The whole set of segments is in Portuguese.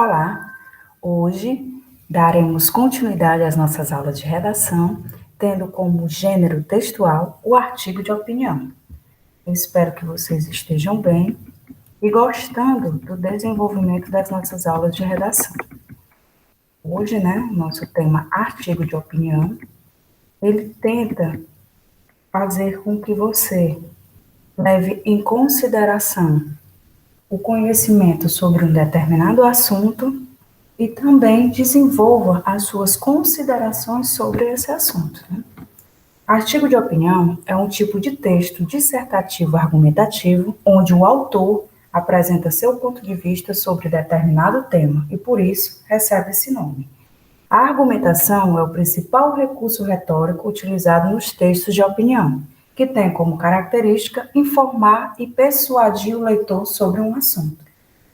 Olá, hoje daremos continuidade às nossas aulas de redação, tendo como gênero textual o artigo de opinião. Eu espero que vocês estejam bem e gostando do desenvolvimento das nossas aulas de redação. Hoje, nosso tema artigo de opinião, ele tenta fazer com que você leve em consideração o conhecimento sobre um determinado assunto e também desenvolva as suas considerações sobre esse assunto. Artigo de opinião é um tipo de texto dissertativo argumentativo onde o autor apresenta seu ponto de vista sobre determinado tema e, por isso, recebe esse nome. A argumentação é o principal recurso retórico utilizado nos textos de opinião, que tem como característica informar e persuadir o leitor sobre um assunto.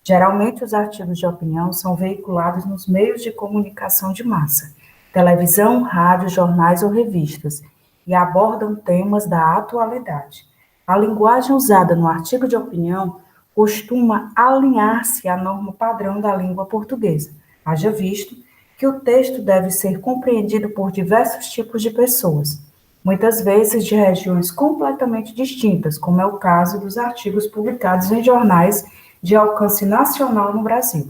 Geralmente, os artigos de opinião são veiculados nos meios de comunicação de massa, televisão, rádio, jornais ou revistas, e abordam temas da atualidade. A linguagem usada no artigo de opinião costuma alinhar-se à norma padrão da língua portuguesa, haja visto que o texto deve ser compreendido por diversos tipos de pessoas, muitas vezes de regiões completamente distintas, como é o caso dos artigos publicados em jornais de alcance nacional no Brasil.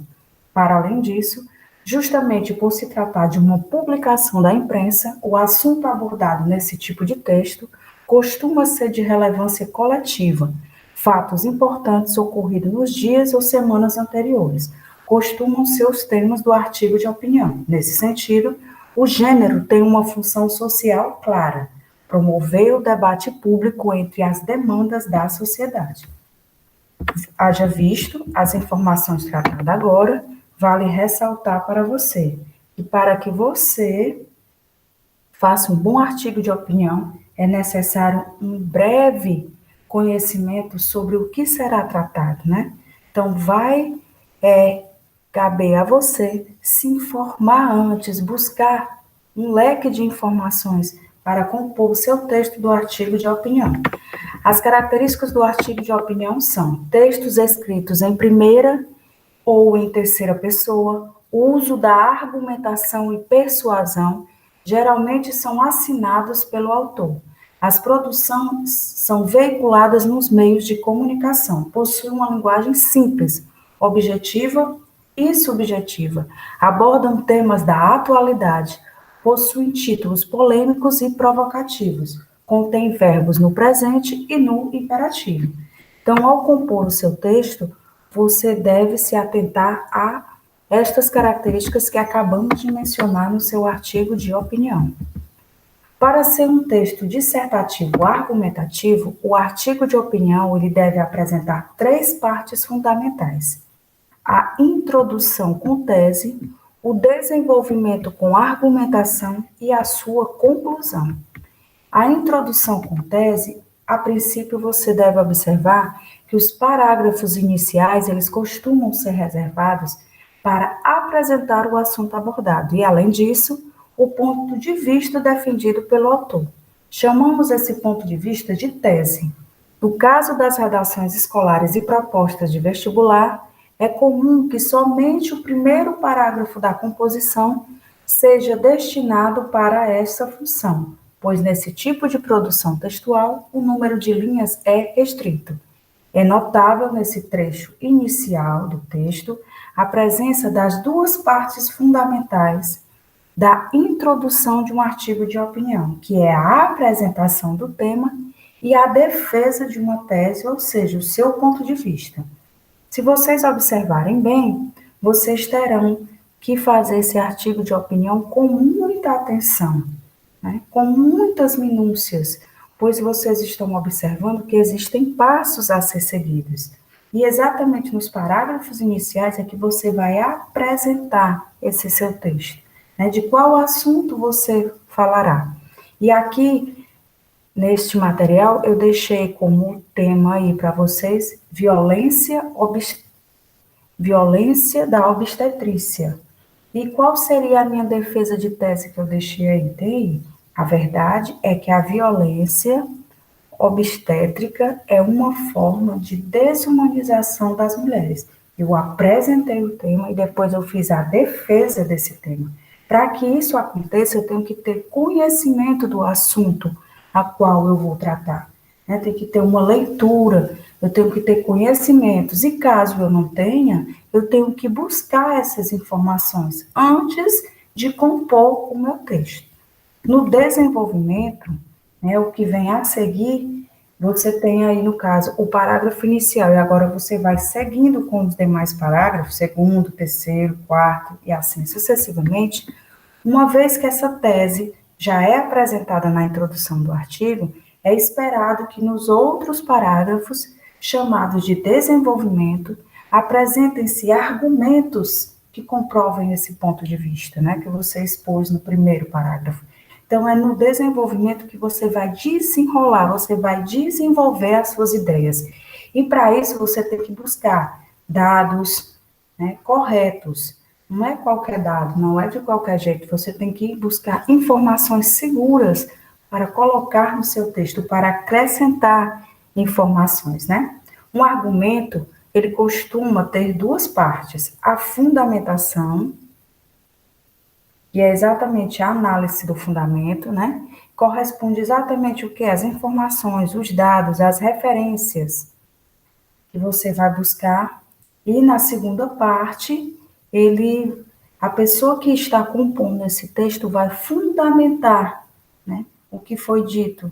Para além disso, justamente por se tratar de uma publicação da imprensa, o assunto abordado nesse tipo de texto costuma ser de relevância coletiva, fatos importantes ocorridos nos dias ou semanas anteriores, costumam ser os temas do artigo de opinião. Nesse sentido, o gênero tem uma função social clara, promover o debate público entre as demandas da sociedade. Haja visto as informações tratadas agora, vale ressaltar para você que para que você faça um bom artigo de opinião, é necessário um breve conhecimento sobre o que será tratado, Então, vai caber a você se informar antes, buscar um leque de informações para compor o seu texto do artigo de opinião. As características do artigo de opinião são textos escritos em primeira ou em terceira pessoa, uso da argumentação e persuasão, geralmente são assinados pelo autor. As produções são veiculadas nos meios de comunicação, possuem uma linguagem simples, objetiva e subjetiva, abordam temas da atualidade, possuem títulos polêmicos e provocativos, contém verbos no presente e no imperativo. Então, ao compor o seu texto, você deve se atentar a estas características que acabamos de mencionar no seu artigo de opinião. Para ser um texto dissertativo argumentativo, o artigo de opinião ele deve apresentar 3 partes fundamentais: a introdução com tese, o desenvolvimento com argumentação e a sua conclusão. A introdução com tese, a princípio você deve observar que os parágrafos iniciais, eles costumam ser reservados para apresentar o assunto abordado e, além disso, o ponto de vista defendido pelo autor. Chamamos esse ponto de vista de tese. No caso das redações escolares e propostas de vestibular, é comum que somente o primeiro parágrafo da composição seja destinado para essa função, pois nesse tipo de produção textual, o número de linhas é restrito. É notável nesse trecho inicial do texto a presença das 2 partes fundamentais da introdução de um artigo de opinião, que é a apresentação do tema e a defesa de uma tese, ou seja, o seu ponto de vista. Se vocês observarem bem, vocês terão que fazer esse artigo de opinião com muita atenção, com muitas minúcias, pois vocês estão observando que existem passos a ser seguidos. E exatamente nos parágrafos iniciais é que você vai apresentar esse seu texto, de qual assunto você falará. E aqui, neste material, eu deixei como tema aí para vocês violência da obstetrícia. E qual seria a minha defesa de tese que eu deixei aí? Tem? A verdade é que a violência obstétrica é uma forma de desumanização das mulheres. Eu apresentei o tema e depois eu fiz a defesa desse tema. Para que isso aconteça, eu tenho que ter conhecimento do assunto a qual eu vou tratar. Né? Tem que ter uma leitura, eu tenho que ter conhecimentos. E caso eu não tenha, eu tenho que buscar essas informações antes de compor o meu texto. No desenvolvimento, né, o que vem a seguir, você tem aí, no caso, o parágrafo inicial, e agora você vai seguindo com os demais parágrafos, segundo, terceiro, quarto, e assim sucessivamente. Uma vez que essa tese já é apresentada na introdução do artigo, é esperado que nos outros parágrafos, chamados de desenvolvimento, apresentem-se argumentos que comprovem esse ponto de vista, né, que você expôs no primeiro parágrafo. Então, é no desenvolvimento que você vai desenrolar, você vai desenvolver as suas ideias. E para isso, você tem que buscar dados, né, corretos. Não é qualquer dado, não é de qualquer jeito. Você tem que buscar informações seguras para colocar no seu texto, para acrescentar informações, né? Um argumento, ele costuma ter duas partes: a fundamentação, que é exatamente a análise do fundamento, né? Corresponde exatamente o que? As informações, os dados, as referências que você vai buscar. E na segunda parte, a pessoa que está compondo esse texto vai fundamentar, né, o que foi dito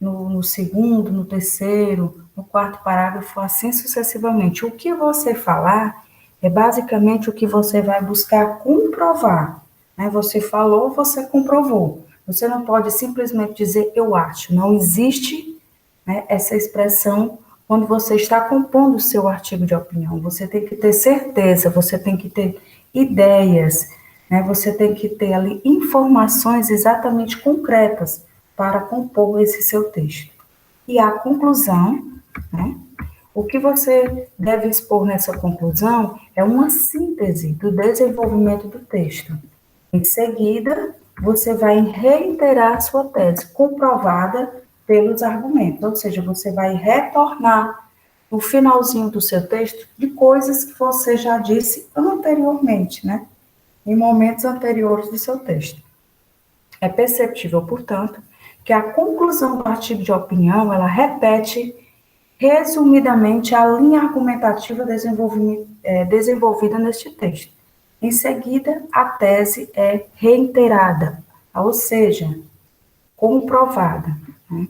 no segundo, no terceiro, no quarto parágrafo, assim sucessivamente. O que você falar é basicamente o que você vai buscar comprovar. Né? Você falou, você comprovou. Você não pode simplesmente dizer eu acho. Não existe, né, essa expressão quando você está compondo o seu artigo de opinião. Você tem que ter certeza, você tem que ter ideias, né? Você tem que ter ali informações exatamente concretas para compor esse seu texto. E a conclusão, né? O que você deve expor nessa conclusão é uma síntese do desenvolvimento do texto. Em seguida, você vai reiterar a sua tese, comprovada pelos argumentos, ou seja, você vai retornar no finalzinho do seu texto de coisas que você já disse anteriormente, né? Em momentos anteriores do seu texto. É perceptível, portanto, que a conclusão do artigo de opinião, ela repete resumidamente a linha argumentativa desenvolvida neste texto. Em seguida, a tese é reiterada, ou seja, comprovada. Né?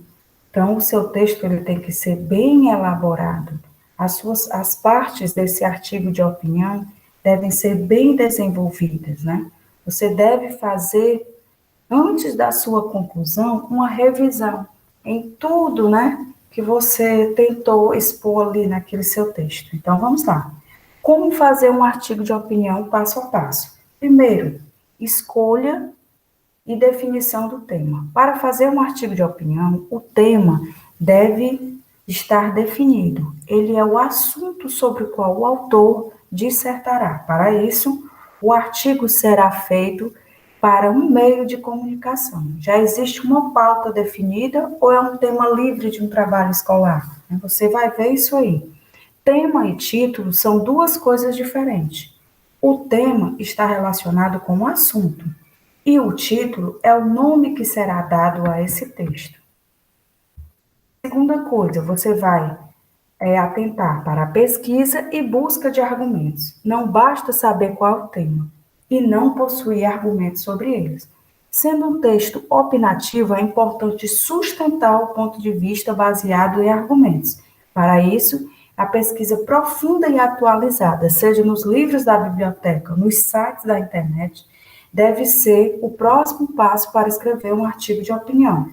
Então, o seu texto ele tem que ser bem elaborado. As partes desse artigo de opinião devem ser bem desenvolvidas, né? Você deve fazer, antes da sua conclusão, uma revisão em tudo, né, que você tentou expor ali naquele seu texto. Então, vamos lá. Como fazer um artigo de opinião passo a passo? Primeiro, escolha e definição do tema. Para fazer um artigo de opinião, o tema deve estar definido. Ele é o assunto sobre o qual o autor dissertará. Para isso, o artigo será feito para um meio de comunicação. Já existe uma pauta definida ou é um tema livre de um trabalho escolar? Você vai ver isso aí. Tema e título são duas coisas diferentes. O tema está relacionado com o assunto e o título é o nome que será dado a esse texto. Segunda coisa, você vai atentar para a pesquisa e busca de argumentos. Não basta saber qual é o tema e não possuir argumentos sobre eles. Sendo um texto opinativo, é importante sustentar o ponto de vista baseado em argumentos. Para isso, a pesquisa profunda e atualizada, seja nos livros da biblioteca, nos sites da internet, deve ser o próximo passo para escrever um artigo de opinião.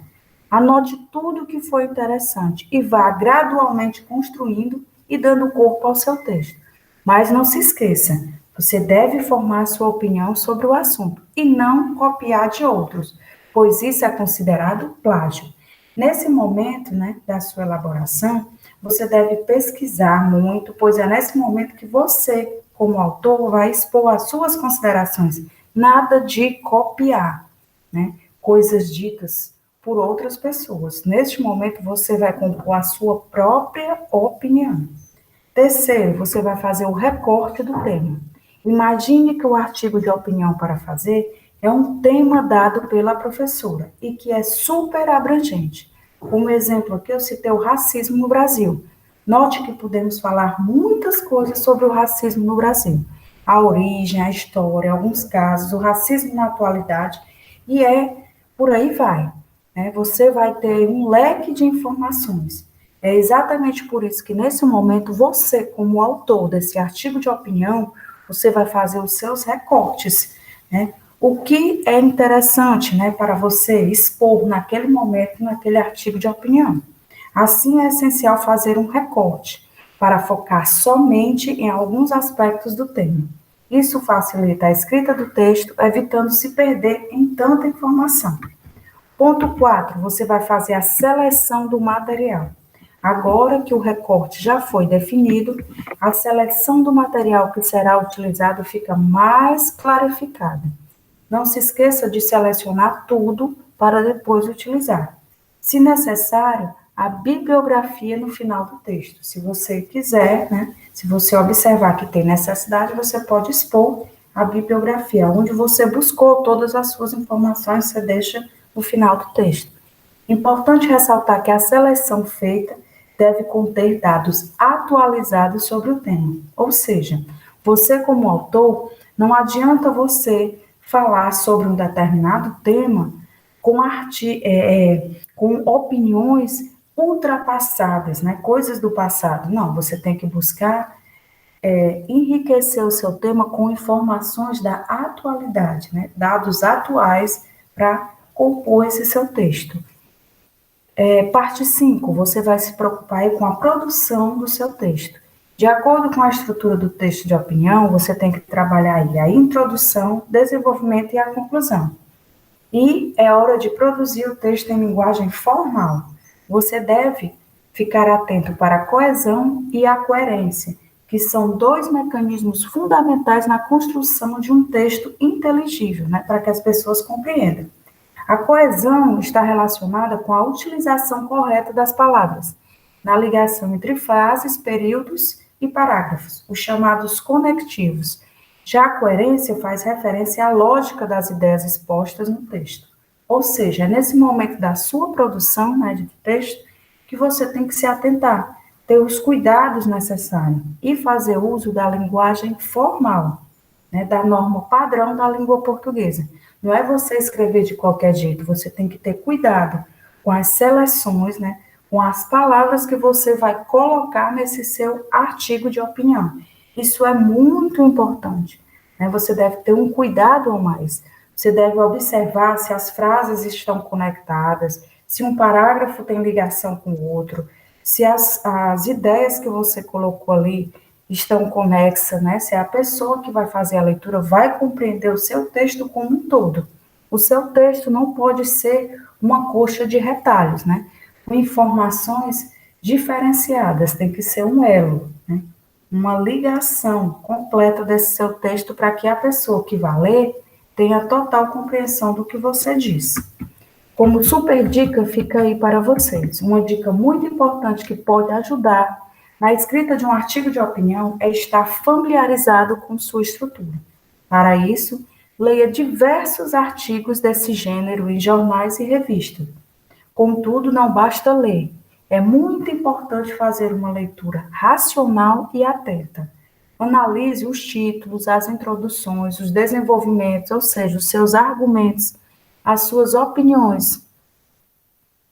Anote tudo o que foi interessante e vá gradualmente construindo e dando corpo ao seu texto. Mas não se esqueça, você deve formar sua opinião sobre o assunto e não copiar de outros, pois isso é considerado plágio. Nesse momento, né, da sua elaboração, você deve pesquisar muito, pois é nesse momento que você, como autor, vai expor as suas considerações. Nada de copiar, né, coisas ditas por outras pessoas. Neste momento, você vai compor a sua própria opinião. Terceiro, você vai fazer o recorte do tema. Imagine que o artigo de opinião para fazer é um tema dado pela professora e que é super abrangente. Como exemplo aqui, eu citei o racismo no Brasil. Note que podemos falar muitas coisas sobre o racismo no Brasil. A origem, a história, alguns casos, o racismo na atualidade, e por aí vai. Você vai ter um leque de informações. É exatamente por isso que, nesse momento, você, como autor desse artigo de opinião, você vai fazer os seus recortes, né? O que é interessante, né, para você expor naquele momento, naquele artigo de opinião. Assim, é essencial fazer um recorte para focar somente em alguns aspectos do tema. Isso facilita a escrita do texto, evitando se perder em tanta informação. Ponto 4, você vai fazer a seleção do material. Agora que o recorte já foi definido, a seleção do material que será utilizado fica mais clarificada. Não se esqueça de selecionar tudo para depois utilizar. Se necessário, a bibliografia no final do texto. Se você quiser, né, se você observar que tem necessidade, você pode expor a bibliografia, onde você buscou todas as suas informações, você deixa no final do texto. Importante ressaltar que a seleção feita deve conter dados atualizados sobre o tema. Ou seja, você como autor, não adianta você falar sobre um determinado tema com opiniões ultrapassadas, né? Coisas do passado. Não, você tem que buscar enriquecer o seu tema com informações da atualidade, né? Dados atuais para compor esse seu texto. Parte 5, você vai se preocupar aí com a produção do seu texto. De acordo com a estrutura do texto de opinião, você tem que trabalhar aí a introdução, desenvolvimento e a conclusão. E é hora de produzir o texto em linguagem formal. Você deve ficar atento para a coesão e a coerência, que são dois mecanismos fundamentais na construção de um texto inteligível, né, para que as pessoas compreendam. A coesão está relacionada com a utilização correta das palavras, na ligação entre frases, períodos e parágrafos, os chamados conectivos. Já a coerência faz referência à lógica das ideias expostas no texto. Ou seja, é nesse momento da sua produção, né, de texto que você tem que se atentar, ter os cuidados necessários e fazer uso da linguagem formal, né, da norma padrão da língua portuguesa. Não é você escrever de qualquer jeito, você tem que ter cuidado com as seleções, né, com as palavras que você vai colocar nesse seu artigo de opinião. Isso é muito importante, né? Você deve ter um cuidado a mais. Você deve observar se as frases estão conectadas, se um parágrafo tem ligação com o outro, se as ideias que você colocou ali estão conexas, né? Se a pessoa que vai fazer a leitura vai compreender o seu texto como um todo. O seu texto não pode ser uma coxa de retalhos, né? Com informações diferenciadas, tem que ser um elo, né? Uma ligação completa desse seu texto para que a pessoa que vai ler tenha total compreensão do que você diz. Como super dica, fica aí para vocês. Uma dica muito importante que pode ajudar na escrita de um artigo de opinião é estar familiarizado com sua estrutura. Para isso, leia diversos artigos desse gênero em jornais e revistas. Contudo, não basta ler. É muito importante fazer uma leitura racional e atenta. Analise os títulos, as introduções, os desenvolvimentos, ou seja, os seus argumentos, as suas opiniões,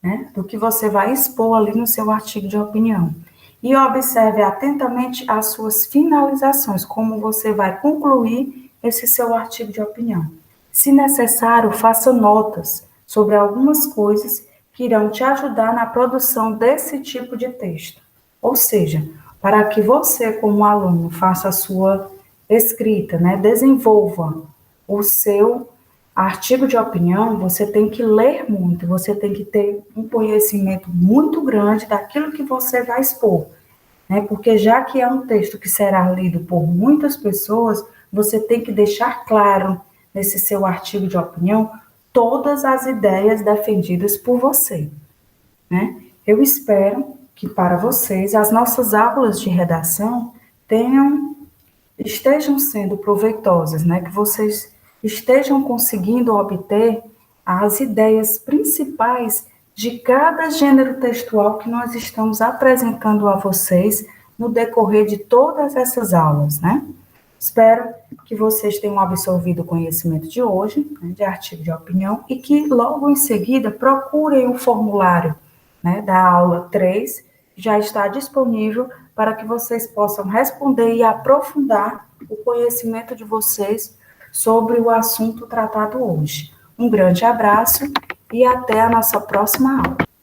né, do que você vai expor ali no seu artigo de opinião. E observe atentamente as suas finalizações, como você vai concluir esse seu artigo de opinião. Se necessário, faça notas sobre algumas coisas que irão te ajudar na produção desse tipo de texto. Ou seja, para que você, como aluno, faça a sua escrita, né, desenvolva o seu artigo de opinião, você tem que ler muito, você tem que ter um conhecimento muito grande daquilo que você vai expor, né? Porque já que é um texto que será lido por muitas pessoas, você tem que deixar claro nesse seu artigo de opinião todas as ideias defendidas por você, né? Eu espero que para vocês as nossas aulas de redação estejam sendo proveitosas, né? Que vocês estejam conseguindo obter as ideias principais de cada gênero textual que nós estamos apresentando a vocês no decorrer de todas essas aulas, né? Espero que vocês tenham absorvido o conhecimento de hoje, né, de artigo de opinião, e que logo em seguida procurem o formulário, né, da aula 3, que já está disponível para que vocês possam responder e aprofundar o conhecimento de vocês sobre o assunto tratado hoje. Um grande abraço e até a nossa próxima aula.